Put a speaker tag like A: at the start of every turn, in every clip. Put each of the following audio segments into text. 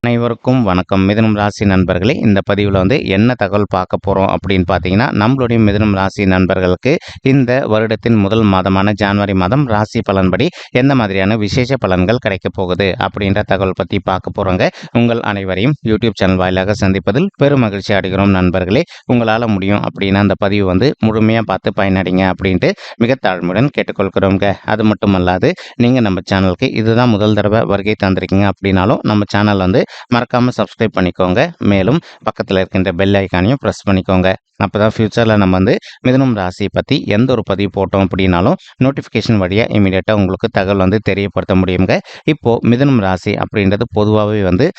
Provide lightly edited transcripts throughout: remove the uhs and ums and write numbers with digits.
A: அனைவருக்கும் வணக்கம். மிதுனம் ராசி நண்பர்களே, இந்த பதிவில் என்ன தகவல் பார்க்க போகிறோம் அப்படின்னு பார்த்தீங்கன்னா, நம்மளுடைய மிதுனம் ராசி நண்பர்களுக்கு இந்த வருடத்தின் முதல் மாதமான ஜனவரி மாதம் ராசி பலன்படி எந்த மாதிரியான விசேஷ பலன்கள் கிடைக்க போகுது அப்படின்ற தகவல் பற்றி பார்க்க போகிறோங்க. உங்கள் அனைவரையும் யூடியூப் சேனல் வாயிலாக சந்திப்பதில் பெரும் மகிழ்ச்சி அடைகிறோம் நண்பர்களே. உங்களால் முடியும் அப்படின்னா அந்த பதிவு முழுமையாக பார்த்து பயனடைங்க அப்படின்ட்டு மிக தாழ்மையுடன் கேட்டுக்கொள்கிறோங்க. அது மட்டுமல்லாது நீங்கள் நம்ம சேனலுக்கு இதுதான் முதல் தடவை வருகை தந்திருக்கீங்க அப்படின்னாலும் நம்ம சேனல் மறக்காம சப்ஸ்கிரைப் பண்ணிக்கோங்க. மேலும் பக்கத்தில் இருக்கின்ற பெல் ஐக்கானையும் ப்ரெஸ் பண்ணிக்கோங்க. அப்போதான் ஃபியூச்சரில் நம்ம மிதுனம் ராசி பற்றி எந்த ஒரு பதிவு போட்டோம் அப்படின்னாலும் நோட்டிஃபிகேஷன் வழியாக இமீடியட்டாக உங்களுக்கு தகவல் தெரியப்படுத்த முடியுங்க. இப்போது மிதுனம் ராசி அப்படின்றது பொதுவாகவே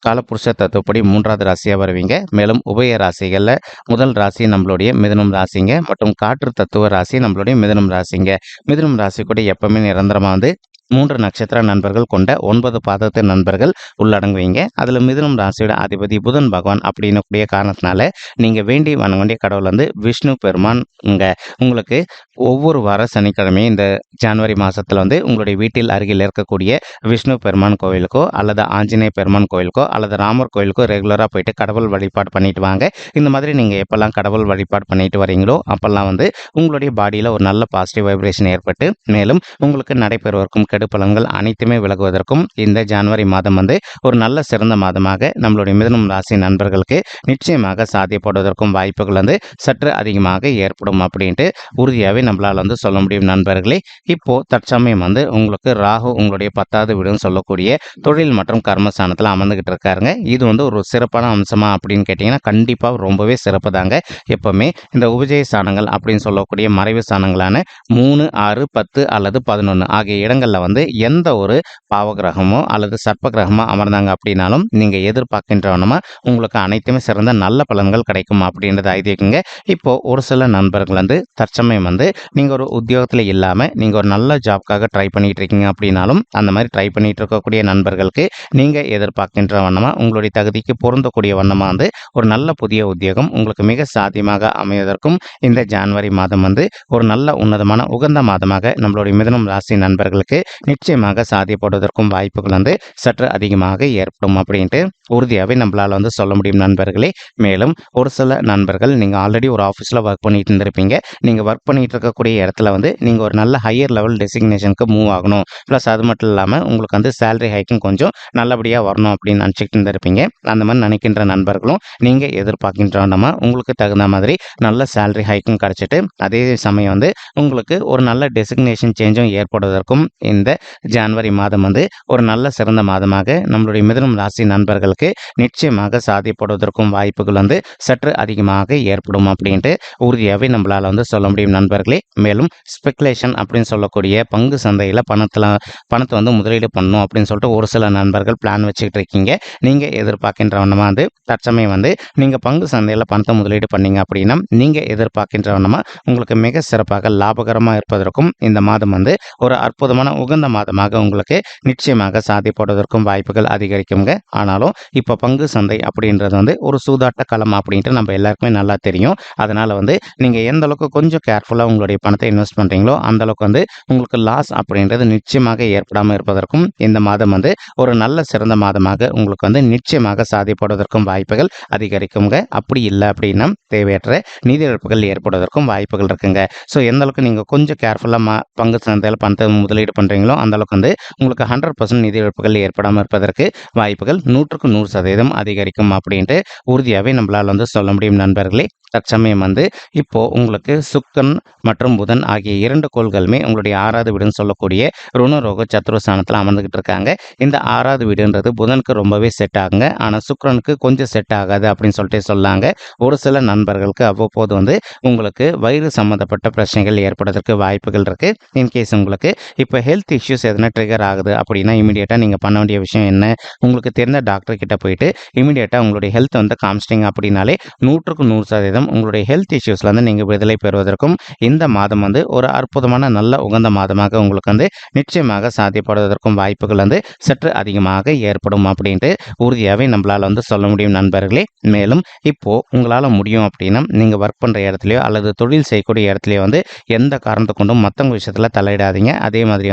A: காலப்புருஷ தத்துவப்படி 3வது ராசியாக வருவீங்க. மேலும் உபய ராசிகளில் முதல் ராசி நம்மளுடைய மிதுனம் ராசிங்க மற்றும் காற்று தத்துவ ராசி நம்மளுடைய மிதுனம் ராசிங்க. மிதுனம் ராசி கூட எப்பவுமே நிரந்தரமாக 3 நட்சத்திர நண்பர்கள் கொண்ட 9 பாதத்து நண்பர்கள் உள்ளடங்குவீங்க. அதில் மிதுனம் ராசியோட அதிபதி புதன் பகவான் அப்படின்னு கூடிய காரணத்தினால நீங்கள் வேண்டி வணங்க வேண்டிய கடவுள் விஷ்ணு பெருமான். உங்களுக்கு ஒவ்வொரு வார சனிக்கிழமையும் இந்த ஜனவரி மாதத்தில் உங்களுடைய வீட்டில் அருகில் இருக்கக்கூடிய விஷ்ணு பெருமான் கோவிலுக்கோ அல்லது ஆஞ்சநேய பெருமான் கோவிலுக்கோ அல்லது ராமர் கோவிலுக்கோ ரெகுலராக போயிட்டு கடவுள் வழிபாடு பண்ணிட்டு வாங்க. இந்த மாதிரி நீங்கள் எப்போல்லாம் கடவுள் வழிபாடு பண்ணிட்டு வரீங்களோ அப்போல்லாம் உங்களுடைய பாடியில் ஒரு நல்ல பாசிட்டிவ் வைப்ரேஷன் ஏற்பட்டு மேலும் உங்களுக்கு நடைபெறுவதற்கும் பலன்கள் அனைத்துமே விலகுவதற்கும் இந்த ஜனவரி மாதம் ஒரு நல்ல சிறந்த மாதமாக நம்மளுடைய மிதுனம் ராசி நண்பர்களுக்கு நிச்சயமாக சாத்தியப்படுவதற்கும் வாய்ப்புகள் சற்று அதிகமாக ஏற்படும் அப்படின்ட்டு உறுதியாகவே நம்மளால் சொல்ல முடியும் நண்பர்களே. இப்போ தற்சமயம் உங்களுக்கு ராகு உங்களுடைய 10வது வீடுன்னு சொல்லக்கூடிய தொழில் மற்றும் கர்மஸ்தானத்தில் அமர்ந்துகிட்டு இருக்காருங்க. இது ஒரு சிறப்பான அம்சமா அப்படின்னு கேட்டீங்கன்னா கண்டிப்பாக ரொம்பவே சிறப்பு தாங்க. எப்பவுமே இந்த உபஜய ஸ்தானங்கள் அப்படின்னு சொல்லக்கூடிய மறைவு ஸ்தானங்களான 3, 6, 10 அல்லது 11 ஆகிய இடங்கள்ல எந்த ஒரு பாவகிரகமோ அல்லது சர்ப்ப கிரகமோ அமர்ந்தாங்க அப்படின்னாலும் நீங்க எதிர்பார்க்கின்றவனமா உங்களுக்கு அனைத்துமே சிறந்த நல்ல பலன்கள் கிடைக்கும் அப்படின்றது ஐதீகங்க. இப்போ ஒரு சில நண்பர்கள் தற்சமயம் நீங்க ஒரு உத்தியோகத்துல இல்லாம நீங்க ஒரு நல்ல ஜாப்காக ட்ரை பண்ணிட்டு இருக்கீங்க அப்படின்னாலும் அந்த மாதிரி ட்ரை பண்ணிட்டு இருக்கக்கூடிய நண்பர்களுக்கு நீங்க எதிர்பார்க்கின்ற வண்ணமா உங்களுடைய தகுதிக்கு பொருந்தக்கூடிய வண்ணமா ஒரு நல்ல புதிய உத்தியோகம் உங்களுக்கு மிக சாத்தியமாக அமைவதற்கும் இந்த ஜனவரி மாதம் ஒரு நல்ல உன்னதமான உகந்த மாதமாக நம்மளுடைய மிதுனம் ராசி நண்பர்களுக்கு நிச்சயமாக சாத்தியப்படுவதற்கும் வாய்ப்புகள் சற்று அதிகமாக ஏற்படும் அப்படின்ட்டு உறுதியாகவே நம்மளால் சொல்ல முடியும் நண்பர்களே. மேலும் ஒரு சில நண்பர்கள் நீங்கள் ஆல்ரெடி ஒரு ஆஃபீஸில் ஒர்க் பண்ணிட்டு இருந்திருப்பீங்க. நீங்கள் ஒர்க் பண்ணிட்டு இருக்கக்கூடிய இடத்துல நீங்கள் ஒரு நல்ல ஹையர் லெவல் டெசிக்னேஷனுக்கு மூவ் ஆகணும். ப்ளஸ் அது மட்டும் இல்லாமல் உங்களுக்கு சேலரி ஹைக்கும் கொஞ்சம் நல்லபடியாக வரணும் அப்படின்னு நினச்சிக்கிட்டு இருந்திருப்பீங்க. அந்த மாதிரி நினைக்கின்ற நண்பர்களும் நீங்கள் எதிர்பார்க்கின்றோன்னா உங்களுக்கு தகுந்த மாதிரி நல்ல சேலரி ஹைக்கும் கிடச்சிட்டு அதே சமயம் உங்களுக்கு ஒரு நல்ல டெசிக்னேஷன் சேஞ்சும் ஏற்படுவதற்கும் இந்த ஜனவரி மாதம் ஒரு நல்ல சிறந்த மாதமாக நம்மளுடைய மிதுனம் ராசி நண்பர்களுக்கு நிச்சயமாக சாத்தியப்படுவதற்கும் வாய்ப்புகள் சற்று அதிகமாக ஏற்படும் அப்படின்ட்டு உறுதியாகவே நம்மளால் சொல்ல முடியும் நண்பர்களே. மேலும் ஸ்பெகுலேஷன் அப்படின்னு சொல்லக்கூடிய பங்கு சந்தையில் பணத்தை முதலீடு பண்ணணும் அப்படின்னு சொல்லிட்டு ஒரு சில நண்பர்கள் பிளான் வச்சுக்கிட்டு இருக்கீங்க. நீங்கள் எதிர்பார்க்கின்றவனமா தற்சமயம் நீங்கள் பங்கு சந்தையில் பணத்தை முதலீடு பண்ணீங்க அப்படின்னா நீங்கள் எதிர்பார்க்கின்றவனமா உங்களுக்கு மிக சிறப்பாக லாபகரமாக இருப்பதற்கும் இந்த மாதம் ஒரு அற்புதமான உகந்த மாதமாக உங்களுக்கு நிச்சயமாக சாத்தியப்படுவதற்கும் வாய்ப்புகள் அதிகரிக்குங்க. ஆனாலும் இப்போ பங்கு சந்தை அப்படின்றது ஒரு சூதாட்ட களம் அப்படின்ட்டு நம்ம எல்லாருக்குமே நல்லா தெரியும். அதனால நீங்கள் எந்த அளவுக்கு கொஞ்சம் கேர்ஃபுல்லாக உங்களுடைய பணத்தை இன்வெஸ்ட் பண்ணுறீங்களோ அந்த அளவுக்கு உங்களுக்கு லாஸ் அப்படின்றது நிச்சயமாக ஏற்படாமல் இருப்பதற்கும் இந்த மாதம் ஒரு நல்ல சிறந்த மாதமாக உங்களுக்கு நிச்சயமாக சாத்தியப்படுவதற்கும் வாய்ப்புகள் அதிகரிக்குங்க. அப்படி இல்லை அப்படின்னா தேவையற்ற நிதி இழப்புகள் ஏற்படுவதற்கும் வாய்ப்புகள் இருக்குங்க. ஸோ எந்த அளவுக்கு நீங்கள் கொஞ்சம் கேர்ஃபுல்லாக பங்கு சந்தையில் பணத்தை முதலீடு பண்ணுறீங்களோ அந்த அளவுக்கு உங்களுக்கு 100% நிதி இழப்புகள் ஏற்படாமல் இருப்பதற்கு வாய்ப்புகள் 100க்கு 100% அதிகரிக்கும் அப்படின்ட்டு உறுதியாகவே நம்மளால் சொல்ல முடியும் நண்பர்களே. தற்சமயம் இப்போ உங்களுக்கு சுக்கரன் மற்றும் புதன் ஆகிய 2 கோள்களுமே உங்களுடைய 6வது வீடுன்னு சொல்லக்கூடிய ருணரோக சத்ருஸ்தானத்தில் அமர்ந்துகிட்டு இருக்காங்க. இந்த 6வது வீடுன்றது புதனுக்கு ரொம்பவே செட் ஆகுங்க. ஆனால் சுக்கரனுக்கு கொஞ்சம் செட் ஆகாது அப்படின்னு சொல்லிட்டு சொல்லாங்க. ஒரு சில நண்பர்களுக்கு அவ்வப்போது உங்களுக்கு வயிறு சம்மந்தப்பட்ட பிரச்சனைகள் ஏற்படுவதற்கு வாய்ப்புகள் இருக்கு. இன்கேஸ் உங்களுக்கு இப்போ ஹெல்த் இஷ்யூஸ் எதனா ட்ரிகர் ஆகுது அப்படின்னா இமீடியட்டாக நீங்கள் பண்ண வேண்டிய விஷயம் என்ன, உங்களுக்கு தெரிந்த டாக்டர் கிட்ட போயிட்டு இமீடியட்டாக உங்களுடைய ஹெல்த் காமிச்சிட்டிங்க அப்படின்னாலே 100க்கு 100% உங்களுடைய ஹெல்த் இஷ்யூஸ்லேருந்து நீங்கள் விடுதலை பெறுவதற்கும் இந்த மாதம் ஒரு அற்புதமான நல்ல உகந்த மாதமாக உங்களுக்கு நிச்சயமாக சாத்தியப்படுவதற்கும் வாய்ப்புகள் சற்று அதிகமாக ஏற்படும் அப்படின்ட்டு உறுதியாகவே நம்மளால் சொல்ல முடியும் நண்பர்களே. மேலும் இப்போ உங்களால் முடியும் அப்படின்னா நீங்கள் ஒர்க் பண்ணுற இடத்துலையோ அல்லது தொழில் செய்யக்கூடிய இடத்துலையோ எந்த காரணத்தை கொண்டும் மற்றவங்க விஷயத்தில் தலையிடாதீங்க. அதே மாதிரி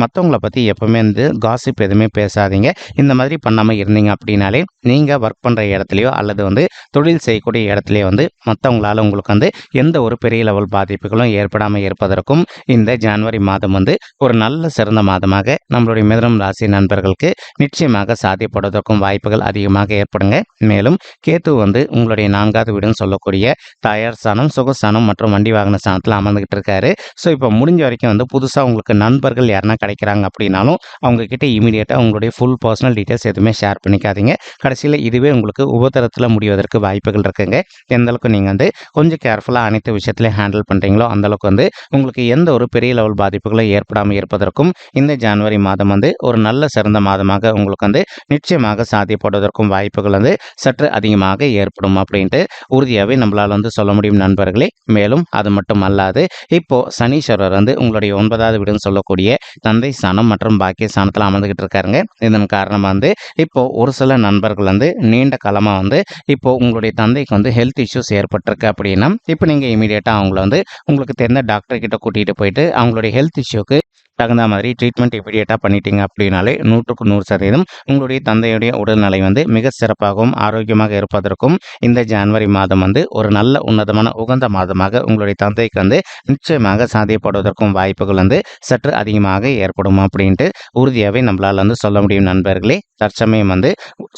A: மற்றவங்கள பற்றி எப்பவுமே வந்து காசிப் எதுவுமே பேசாதீங்க. இந்த மாதிரி பண்ணாமல் இருந்தீங்க அப்படின்னாலே நீங்கள் ஒர்க் பண்ணுற இடத்துலையோ அல்லது வந்து தொழில் செய்யக்கூடிய இடத்துலையோ வந்து மற்றவங்களால உங்களுக்கு வந்து எந்த ஒரு பெரிய லெவல் பாதிப்புகளும் ஏற்படாமல் இருப்பதற்கும் இந்த ஜனவரி மாதம் வந்து ஒரு நல்ல சிறந்த மாதமாக நம்மளுடைய மிதுனம் ராசி நண்பர்களுக்கு நிச்சயமாக சாத்தியப்படுவதற்கும் வாய்ப்புகள் அதிகமாக ஏற்படுங்க. மேலும் கேத்து வந்து உங்களுடைய 4வது வீடுன்னு சொல்லக்கூடிய தாயார் ஸ்தானம், சுகஸ்தானம் மற்றும் வண்டி வாகன ஸ்தானத்தில் அமர்ந்துகிட்டு இருக்காரு. ஸோ இப்போ முடிஞ்ச வரைக்கும் வந்து புதுசாக உங்களுக்கு நண்பர்கள் யாருன்னா கிடைக்கிறாங்க அப்படின்னாலும் அவங்க கிட்ட இமீடியட்டாக உங்களுடைய ஃபுல் பர்சனல் டீட்டெயில்ஸ் எதுவுமே ஷேர் பண்ணிக்காதீங்க. கடைசியில் இதுவே உங்களுக்கு உபத்திரத்தில் முடிவதற்கு வாய்ப்புகள் இருக்குங்க. எந்த அளவுக்கு நீங்கள் வந்து கொஞ்சம் கேர்ஃபுல்லாக அனைத்து விஷயத்திலையும் ஹேண்டில் பண்ணுறீங்களோ அந்தளவுக்கு வந்து உங்களுக்கு எந்த ஒரு பெரிய லெவல் பாதிப்புகளும் ஏற்படாமல் இருப்பதற்கும் இந்த ஜனவரி மாதம் வந்து ஒரு நல்ல சிறந்த மாதமாக உங்களுக்கு வந்து நிச்சயமாக சாத்தியப்படுவதற்கும் வாய்ப்புகள் வந்து சற்று அதிகமாக ஏற்படும் அப்படின்ட்டு உறுதியாகவே நம்மளால் வந்து சொல்ல முடியும் நண்பர்களே. மேலும் அது மட்டும் அல்லாது இப்போ சனீஸ்வரர் வந்து உங்களுடைய 9வது வீடுன்னு சொல்லக்கூடிய தந்தை ஸ்தானம் மற்றும் பாக்கிய ஸ்தானத்தில் அமர்ந்துகிட்டு இருக்காருங்க. இதன் காரணமாக வந்து இப்போ ஒரு சில நண்பர்கள் வந்து நீண்ட காலமாக வந்து இப்போ உங்களுடைய தந்தைக்கு வந்து ஹெல்த் இஷ்யூஸ் ஏற்பட்டிருக்கு அப்படின்னா இப்போ நீங்கள் இமீடியட்டாக அவங்கள வந்து உங்களுக்கு தெரிந்த டாக்டர் கிட்ட கூட்டிகிட்டு போயிட்டு அவங்களுடைய ஹெல்த் இஷ்யூக்கு தகுந்த மாதிரி ட்ரீட்மெண்ட் இமீடியட்டாக பண்ணிட்டீங்க அப்படின்னாலே 100க்கு 100% உங்களுடைய தந்தையுடைய உடல்நிலை வந்து மிக சிறப்பாகவும் ஆரோக்கியமாக இருப்பதற்கும் இந்த ஜனவரி மாதம் வந்து ஒரு நல்ல உன்னதமான உகந்த மாதமாக உங்களுடைய தந்தைக்கு வந்து நிச்சயமாக சாத்தியப்படுவதற்கும் வாய்ப்புகள் வந்து சற்று அதிகமாக ஏற்படும் அப்படின்ட்டு உறுதியாகவே நம்மளால் வந்து சொல்ல முடியும் நண்பர்களே. தற்சமயம் வந்து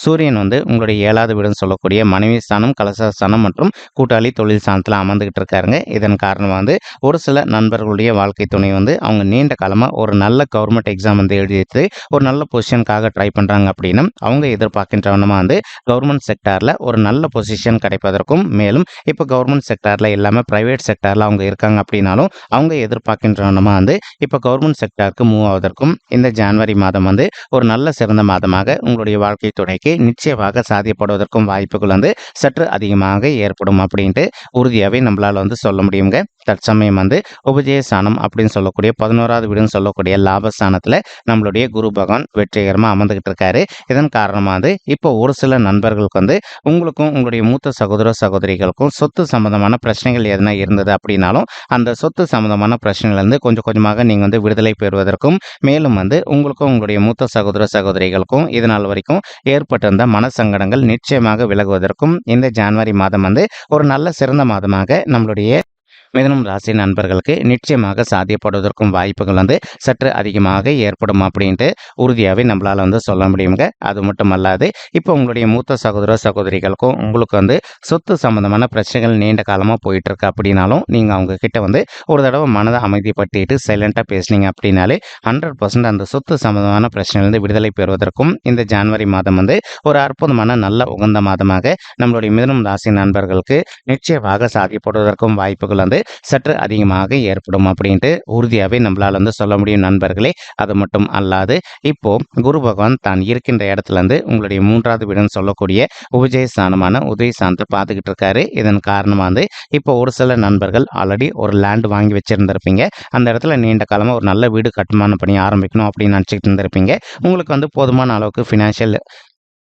A: சூரியன் வந்து உங்களுடைய 7வது வீடுன்னு சொல்லக்கூடிய மனைவி ஸ்தானம், கலசஸ்தானம் மற்றும் கூட்டாளி தொழில் ஸ்தானத்தில் அமர்ந்துகிட்டு இருக்காருங்க. இதன் காரணமாக வந்து ஒரு சில நண்பர்களுடைய வாழ்க்கை துணை வந்து அவங்க நீண்ட காலமாக ஒரு நல்ல கவர்மெண்ட் எக்ஸாம் வந்து எழுதிட்டு ஒரு நல்ல பொசிஷனுக்காக ட்ரை பண்ணுறாங்க அப்படின்னா அவங்க எதிர்பார்க்கின்றவனமாக வந்து கவர்மெண்ட் செக்டாரில் ஒரு நல்ல பொசிஷன் கிடைப்பதற்கும், மேலும் இப்போ கவர்மெண்ட் செக்டாரில் இல்லாமல் ப்ரைவேட் செக்டாரில் அவங்க இருக்காங்க அப்படின்னாலும் அவங்க எதிர்பார்க்கின்றவனமாக வந்து இப்போ கவர்மெண்ட் செக்டாருக்கு மூவ் ஆவதற்கும் இந்த ஜனவரி மாதம் வந்து ஒரு நல்ல சிறந்த மாதமாக உங்களுடைய வாழ்க்கை துணைக்கு நிச்சயமாக சாத்தியப்படுவதற்கும் வாய்ப்புகள் வந்து சற்று அதிகமாக ஏற்படும் அப்படின்ட்டு உறுதியாகவே நம்மளால் வந்து சொல்ல முடியுங்க. தற்சமயம் வந்து உபஜயஸ்தானம் அப்படின்னு சொல்லக்கூடிய 11வது வீடுன்னு சொல்லக்கூடிய லாபஸ்தானத்தில் நம்மளுடைய குரு பகவான் வெற்றிகரமாக அமர்ந்துகிட்டு இருக்காரு. இதன் காரணமாக வந்து இப்போ ஒரு சில நண்பர்களுக்கு வந்து உங்களுக்கும் உங்களுடைய மூத்த சகோதர சகோதரிகளுக்கும் சொத்து சம்பந்தமான பிரச்சனைகள் எதனா இருந்தது அப்படின்னாலும் அந்த சொத்து சம்பந்தமான பிரச்சனையிலேருந்து கொஞ்சம் கொஞ்சமாக நீங்கள் வந்து விடுதலை பெறுவதற்கும், மேலும் வந்து உங்களுக்கும் உங்களுடைய மூத்த சகோதர சகோதரிகளுக்கும் இதனால் வரைக்கும் ஏற்பட்டிருந்த மனசங்கடங்கள் நிச்சயமாக விலகுவதற்கும் இந்த ஜனவரி மாதம் வந்து ஒரு நல்ல சிறந்த மாதமாக நம்மளுடைய மிதுனம் ராசி நண்பர்களுக்கு நிச்சயமாக சாத்தியப்படுவதற்கும் வாய்ப்புகள் வந்து சற்று அதிகமாக ஏற்படும் அப்படின்ட்டு உறுதியாகவே நம்மளால் வந்து சொல்ல முடியுங்க. அது மட்டும் அல்லாது இப்போ உங்களுடைய மூத்த சகோதர சகோதரிகளுக்கும் உங்களுக்கு வந்து சொத்து சம்பந்தமான பிரச்சனைகள் நீண்ட காலமாக போயிட்டு இருக்கு அப்படின்னாலும் நீங்கள் அவங்க கிட்ட வந்து ஒரு தடவை மனதை அமைதிப்படுத்திட்டு சைலண்டாக பேசுனீங்க அப்படின்னாலே 100% அந்த சொத்து சம்பந்தமான பிரச்சனையிலிருந்து விடுதலை பெறுவதற்கும் இந்த ஜனவரி மாதம் வந்து ஒரு அற்புதமான நல்ல உகந்த மாதமாக நம்மளுடைய மிதுனம் ராசி நண்பர்களுக்கு நிச்சயமாக சாத்தியப்படுவதற்கும் வாய்ப்புகள் வந்து சற்று அதிகமாக ஏற்படும் அப்படின்ட்டு உறுதியாகவே நம்மளால் வந்து சொல்ல முடியும் நண்பர்களே. அது மட்டும் அல்லாது இப்போ குரு பகவான் தான் இருக்கின்ற இடத்துல இருந்து உங்களுடைய 3வது வீடுன்னு சொல்லக்கூடிய உபஜயஸ்தானமான உதயஸ்தானத்தை பார்த்துக்கிட்டு இருக்காரு. இதன் காரணமாக வந்து இப்போ ஒரு சில நண்பர்கள் ஆல்ரெடி ஒரு லேண்ட் வாங்கி வச்சிருந்திருப்பீங்க. அந்த இடத்துல நீண்ட காலமாக ஒரு நல்ல வீடு கட்டுமான பணி ஆரம்பிக்கணும் அப்படின்னு நினச்சிக்கிட்டு இருந்திருப்பீங்க. உங்களுக்கு வந்து போதுமான அளவுக்கு ஃபினான்ஷியல்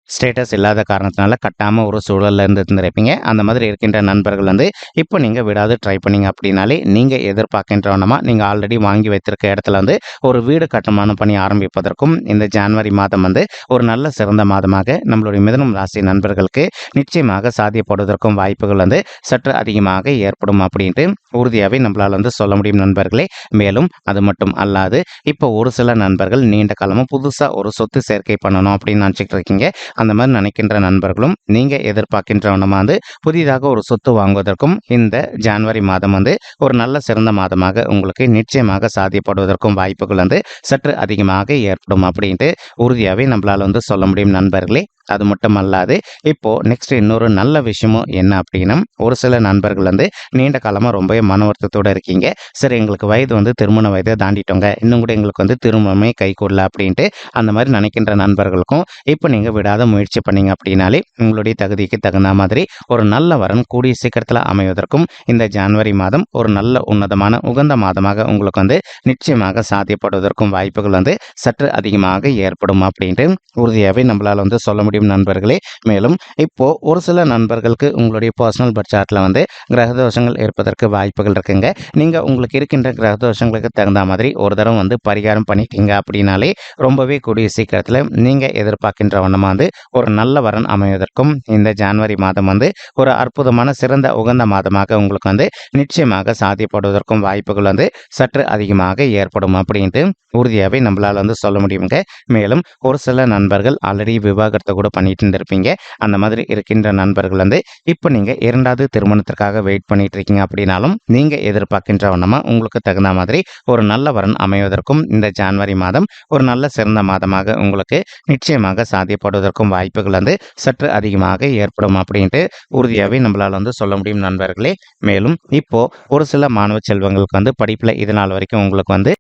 A: ஸ்டேட்டஸ் இல்லாத காரணத்தினால கட்டாமல் ஒரு சூழலில் இருந்துருப்பீங்க. அந்த மாதிரி இருக்கின்ற நண்பர்கள் வந்து இப்போ நீங்கள் விடாது ட்ரை பண்ணிங்க அப்படின்னாலே நீங்கள் எதிர்பார்க்கின்றவனமா நீங்கள் ஆல்ரெடி வாங்கி வைத்திருக்க இடத்துல வந்து ஒரு வீடு கட்டுமான பணி ஆரம்பிப்பதற்கும் இந்த ஜனவரி மாதம் வந்து ஒரு நல்ல சிறந்த மாதமாக நம்மளுடைய மிதுனம் ராசி நண்பர்களுக்கு நிச்சயமாக சாத்தியப்படுவதற்கும் வாய்ப்புகள் வந்து சற்று அதிகமாக ஏற்படும் அப்படின்ட்டு உறுதியாகவே நம்மளால் வந்து சொல்ல முடியும் நண்பர்களே. மேலும் அது மட்டும் அல்லாது இப்போ ஒரு சில நண்பர்கள் நீண்ட காலமாக புதுசாக ஒரு சொத்து சேர்க்கை பண்ணணும் அப்படின்னு நினச்சிக்கிட்டு இருக்கீங்க. அந்த மாதிரி நினைக்கின்ற நண்பர்களும் நீங்கள் எதிர்பார்க்கின்றவனமாக வந்து புதிதாக ஒரு சொத்து வாங்குவதற்கும் இந்த ஜனவரி மாதம் வந்து ஒரு நல்ல சிறந்த மாதமாக உங்களுக்கு நிச்சயமாக சாத்தியப்படுவதற்கும் வாய்ப்புகள் வந்து சற்று அதிகமாக ஏற்படும் அப்படின்ட்டு உறுதியாகவே நம்மளால் வந்து சொல்ல முடியும் நண்பர்களே. அது மட்டும் அல்லாது இப்போ நெக்ஸ்ட் இன்னொரு நல்ல விஷயமும் என்ன அப்படின்னா ஒரு சில நண்பர்கள் வந்து நீண்ட காலமாக ரொம்ப மன வருத்தத்தோடு இருக்கீங்க. சரி, எங்களுக்கு வயது வந்து திருமண வயதை தாண்டிட்டோங்க, இன்னும் கூட எங்களுக்கு வந்து திருமணமே கைகூடல அப்படின்ட்டு அந்த மாதிரி நினைக்கின்ற நண்பர்களுக்கும் இப்போ நீங்கள் விடாத முயற்சி பண்ணீங்க அப்படின்னாலே உங்களுடைய தகுதிக்கு தகுந்த மாதிரி ஒரு நல்ல வரன் கூடிய சீக்கிரத்தில் அமைவதற்கும் இந்த ஜனவரி மாதம் ஒரு நல்ல உன்னதமான உகந்த மாதமாக உங்களுக்கு வந்து நிச்சயமாக சாத்தியப்படுவதற்கும் வாய்ப்புகள் வந்து சற்று அதிகமாக ஏற்படும் அப்படின்ட்டு உறுதியாகவே நம்மளால் வந்து சொல்ல முடியும் முடியும் நண்பர்களே. மேலும் இப்போ ஒரு சில நண்பர்களுக்கு உங்களுடைய பர்சனல் பர்த் சார்ட்ல வந்து கிரக தோஷங்கள் இருப்பதற்கு வாய்ப்புகள் இருக்குங்க. நீங்க உங்களுக்கு இருக்கின்ற கிரக தோஷங்களுக்கு தகுந்த மாதிரி ஒரு தடவை வந்து பரிகாரம் பண்ணிட்டீங்க அப்படின்னாலே ரொம்பவே கூடிய சீக்கிரத்தில் நீங்க எதிர்பார்க்கின்ற வண்ணமா வந்து ஒரு நல்ல வரன் அமைவதற்கும் இந்த ஜனவரி மாதம் வந்து ஒரு அற்புதமான சிறந்த உகந்த மாதமாக உங்களுக்கு வந்து நிச்சயமாக சாத்தியப்படுவதற்கும் வாய்ப்புகள் வந்து சற்று அதிகமாக ஏற்படும் அப்படின்ட்டு உறுதியாகவே நம்மளால் வந்து சொல்ல முடியுங்க. மேலும் ஒரு சில நண்பர்கள் ஆல்ரெடி விவாகரத்தை கூட பண்ணிட்டு இருந்திருப்பீங்க. அந்த மாதிரி இருக்கின்ற நண்பர்கள் வந்து இப்போ நீங்கள் இரண்டாவது திருமணத்திற்காக வெயிட் பண்ணிட்டு இருக்கீங்க அப்படின்னாலும் நீங்கள் எதிர்பார்க்கின்ற வண்ணமா உங்களுக்கு தகுந்த மாதிரி ஒரு நல்ல வரன் அமைவதற்கும் இந்த ஜனவரி மாதம் ஒரு நல்ல சிறந்த மாதமாக உங்களுக்கு நிச்சயமாக சாத்தியப்படுவதற்கும் வாய்ப்புகள் வந்து சற்று அதிகமாக ஏற்படும் அப்படின்ட்டு உறுதியாகவே நம்மளால் வந்து சொல்ல முடியும் நண்பர்களே. மேலும் இப்போ ஒரு சில மாணவ செல்வங்களுக்கு வந்து படிப்பில் இது நாள் வரைக்கும் உங்களுக்கு வந்து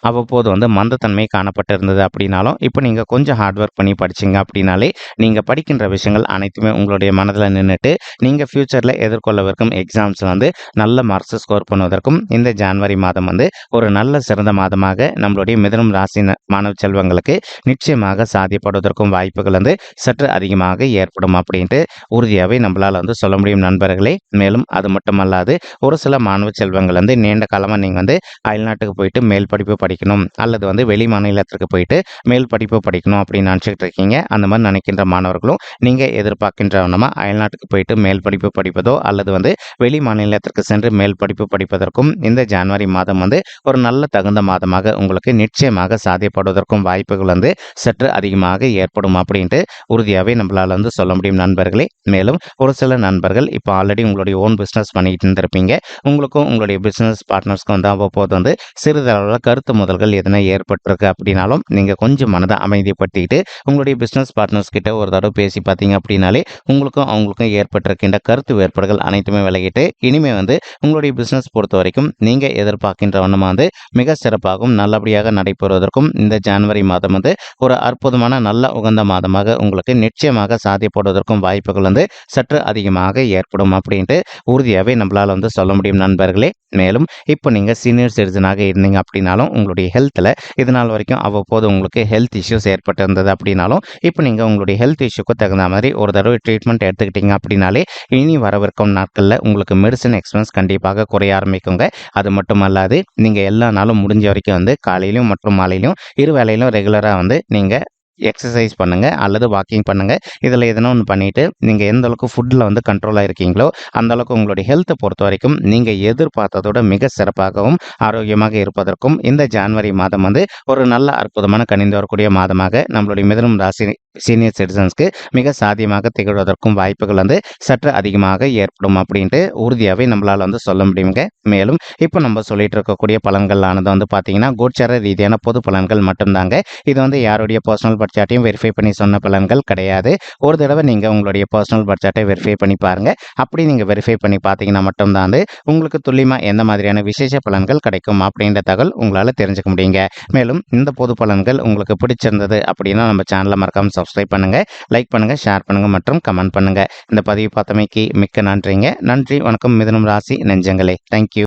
A: அவ்வப்போது வந்து மந்தத்தன்மை காணப்பட்டிருந்தது அப்படின்னாலும் இப்போ நீங்கள் கொஞ்சம் ஹார்ட் ஒர்க் பண்ணி படிச்சிங்க அப்படின்னாலே நீங்கள் படிக்கின்ற விஷயங்கள் அனைத்துமே உங்களுடைய மனதில் நின்றுட்டு நீங்கள் ஃப்யூச்சரில் எதிர்கொள்ளவிருக்கும் எக்ஸாம்ஸ் வந்து நல்ல மார்க்ஸ் ஸ்கோர் பண்ணுவதற்கும் இந்த ஜனவரி மாதம் வந்து ஒரு நல்ல சிறந்த மாதமாக நம்மளுடைய மிதுனம் ராசி மாணவ செல்வங்களுக்கு நிச்சயமாக சாத்தியப்படுவதற்கும் வாய்ப்புகள் வந்து சற்று அதிகமாக ஏற்படும் அப்படின்ட்டு உறுதியாகவே நம்மளால் வந்து சொல்ல முடியும் நண்பர்களே. மேலும் அது மட்டுமல்லாது ஒரு சில மாணவ செல்வங்கள் வந்து நீண்ட காலமாக நீங்கள் வந்து அயல்நாட்டுக்கு போயிட்டு மேல் படிப்பு படிக்கணும் அல்லது வந்து வெளி மாநிலத்திற்கு போயிட்டு மேல் படிப்பு படிக்கணும் அப்படின்னு நினச்சிக்கிட்டு இருக்கீங்க. அந்த மாதிரி நினைக்கின்ற மாணவர்களும் நீங்கள் எதிர்பார்க்கின்றவனமா அயல்நாட்டுக்கு போயிட்டு மேல் படிப்பு படிப்பதோ அல்லது வந்து வெளி மாநிலத்திற்கு சென்று மேல் படிப்பு படிப்பதற்கும் இந்த ஜனவரி மாதம் வந்து ஒரு நல்ல தகுந்த மாதமாக உங்களுக்கு நிச்சயமாக சாத்தியப்படுவதற்கும் வாய்ப்புகள் வந்து சற்று அதிகமாக ஏற்படும் அப்படின்ட்டு உறுதியாகவே நம்மளால் வந்து சொல்ல முடியும் நண்பர்களே. மேலும் ஒரு சில நண்பர்கள் இப்போ ஆல்ரெடி உங்களுடைய ஓன் பிஸ்னஸ் பண்ணிட்டு இருந்திருப்பீங்க. உங்களுக்கும் உங்களுடைய பிஸ்னஸ் பார்ட்னர்ஸ்க்கும் வந்து அவ்வப்போது வந்து சிறிதளவில் கருத்து முதல்கள் எதனா ஏற்பட்டிருக்கு அப்படின்னாலும் நீங்கள் கொஞ்சம் மனதை அமைதிப்படுத்திக்கிட்டு உங்களுடைய பிஸ்னஸ் பார்ட்னர்ஸ் கிட்ட ஒரு தடவை பேசி பார்த்தீங்க அப்படின்னாலே உங்களுக்கும் அவங்களுக்கும் ஏற்பட்டிருக்கின்ற கருத்து வேறுபாடுகள் அனைத்துமே விலகிட்டு இனிமேல் வந்து உங்களுடைய பிஸ்னஸ் பொறுத்த வரைக்கும் நீங்கள் எதிர்பார்க்கின்ற வண்ணமாக வந்து மிக சிறப்பாகவும் நல்லபடியாக நடைபெறுவதற்கும் இந்த ஜனவரி மாதம் வந்து ஒரு அற்புதமான நல்ல உகந்த மாதமாக உங்களுக்கு நிச்சயமாக சாத்தியப்படுவதற்கும் வாய்ப்புகள் வந்து சற்று அதிகமாக ஏற்படும் அப்படின்ட்டு உறுதியாகவே நம்மளால் வந்து சொல்ல முடியும் நண்பர்களே. மேலும் இப்போ நீங்கள் சீனியர் சிட்டிசனாக இருந்தீங்க அப்படின்னாலும் உங்களுடைய ஹெல்த்தில் இது நாள் வரைக்கும் அவ்வப்போது உங்களுக்கு ஹெல்த் இஷ்யூஸ் ஏற்பட்டிருந்தது அப்படின்னாலும் இப்போ நீங்கள் உங்களுடைய ஹெல்த் இஷ்யூக்கு தகுந்த மாதிரி ஒரு தடவை ட்ரீட்மெண்ட் எடுத்துக்கிட்டீங்க அப்படின்னாலே இனி வரவிருக்கும் நாட்களில் உங்களுக்கு மெடிசன் எக்ஸ்பென்ஸ் கண்டிப்பாக குறைய ஆரம்பிக்குங்க. அது மட்டும் அல்லாது நீங்கள் எல்லா நாளும் முடிஞ்ச வரைக்கும் வந்து காலையிலும் மற்றும் மாலையிலும் இரு வேளையிலும் ரெகுலராக வந்து நீங்கள் எக்ஸசைஸ் பண்ணுங்கள் அல்லது வாக்கிங் பண்ணுங்கள். இதில் எதனா ஒன்று பண்ணிவிட்டு நீங்கள் எந்த அளவுக்கு ஃபுட்டில் வந்து கண்ட்ரோலாக இருக்கீங்களோ அந்த அளவுக்கு உங்களுடைய ஹெல்த்தை பொறுத்த வரைக்கும் நீங்கள் எதிர்பார்த்ததோட மிக சிறப்பாகவும் ஆரோக்கியமாக இருப்பதற்கும் இந்த ஜனவரி மாதம் வந்து ஒரு நல்ல அற்புதமான கனிந்து வரக்கூடிய மாதமாக நம்மளுடைய மிதுனம் ராசி சீனியர் சிட்டிசன்ஸ்க்கு மிக சாத்தியமாக திகழ்வதற்கும் வாய்ப்புகள் வந்து சற்று அதிகமாக ஏற்படும் அப்படின்ட்டு உறுதியாகவே நம்மளால் வந்து சொல்ல முடியுங்க. மேலும் இப்போ நம்ம சொல்லிட்டு இருக்கக்கூடிய பலன்களானது வந்து பார்த்தீங்கன்னா கோச்சார ரீதியான பொது பலன்கள் மட்டும்தாங்க. இது வந்து யாருடைய பர்சனல் பட்ஜெட்டையும் வெரிஃபை பண்ணி சொன்ன பலன்கள் கிடையாது. ஒரு தடவை நீங்கள் உங்களுடைய பர்சனல் பட்ஜெட்டை வெரிஃபை பண்ணி பாருங்கள். அப்படி நீங்கள் வெரிஃபை பண்ணி பார்த்தீங்கன்னா மட்டும்தான் வந்து உங்களுக்கு துல்லியமாக எந்த மாதிரியான விசேஷ பலன்கள் கிடைக்கும் அப்படின்ற தகவல் உங்களால் தெரிஞ்சுக்க முடியுங்க. மேலும் இந்த பொது பலன்கள் உங்களுக்கு பிடிச்சிருந்தது அப்படின்னா நம்ம சேனலை மறக்காம சப்ஸ்கிரைப் பண்ணுங்கள், லைக் பண்ணுங்கள், ஷேர் பண்ணுங்கள் மற்றும் கமெண்ட் பண்ணுங்கள். இந்த பதிவு பார்த்தமைக்கு மிக்க நன்றிங்க. நன்றி, வணக்கம் மிதுனம் ராசி நெஞ்சங்களே. தேங்க்யூ.